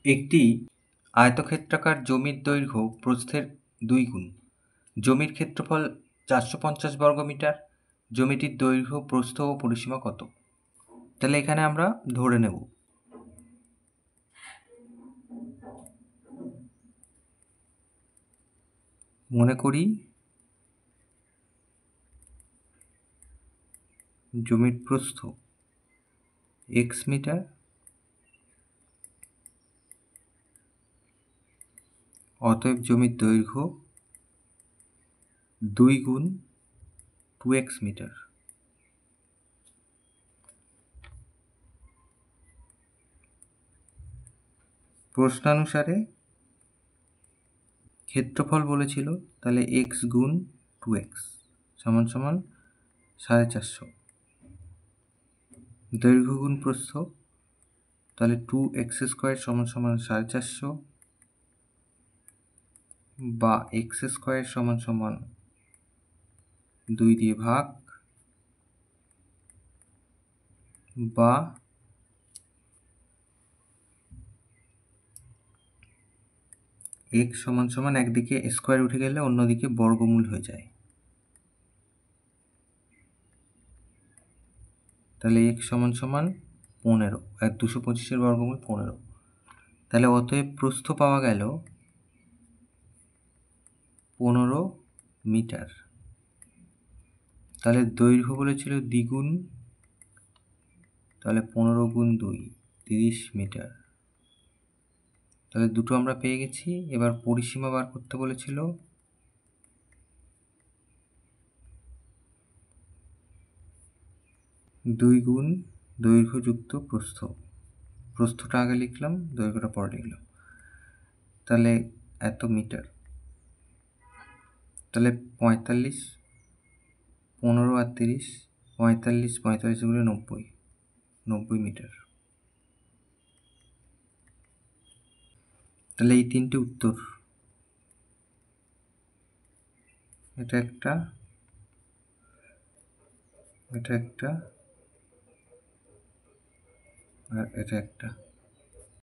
একটি আয়তক্ষেত্রাকার জমির দৈর্ঘ্য প্রস্থের 2 গুণ। জমির ক্ষেত্রফল 450 বর্গমিটার। জমিটির দৈর্ঘ্য, প্রস্থ ও পরিসীমা কত? তাহলে এখানে আমরা ধরে নেব মনে করি জমির প্রস্থ x মিটার, অতএব জমির দৈর্ঘ্য 2 গুণ 2x মিটার। প্রশ্নানুসারে ক্ষেত্রফল বলেছিল, তাহলে x গুণ 2x সমান সমান 450। দৈর্ঘ্য গুণ প্রস্থ, তাহলে 2x স্কোয়ার সমান সমান 450 বা x স্কোয়ার সমান সমান 2 দিয়ে ভাগ, বা x সমান সমান একদিকে স্কোয়ার উঠে গেলে অন্যদিকে বর্গমূল হয়ে যায়, তাহলে x সমান সমান 15, 225-এর বর্গমূল 15। তাহলে অতএব প্রস্থ পাওয়া গেল 15 মিটার। তাহলে দৈর্ঘ্য বলেছিল দ্বিগুণ, তাহলে 15 গুণ 2 30 মিটার। তাহলে দুটো আমরা পেয়ে গেছি। এবার পরিসীমা বার করতে বলেছিল, দুই গুণ দৈর্ঘ্য যুক্ত প্রস্থ। প্রস্থটা আগে লিখলাম, দৈর্ঘ্যটা পরে লিখলাম। তাহলে এত মিটার, তাহলে 45, 15 আর 30, 45, 45 গুণে 90, 90 মিটার। তাহলে এই তিনটে উত্তর, এটা একটা, এটা একটা, আর এটা একটা।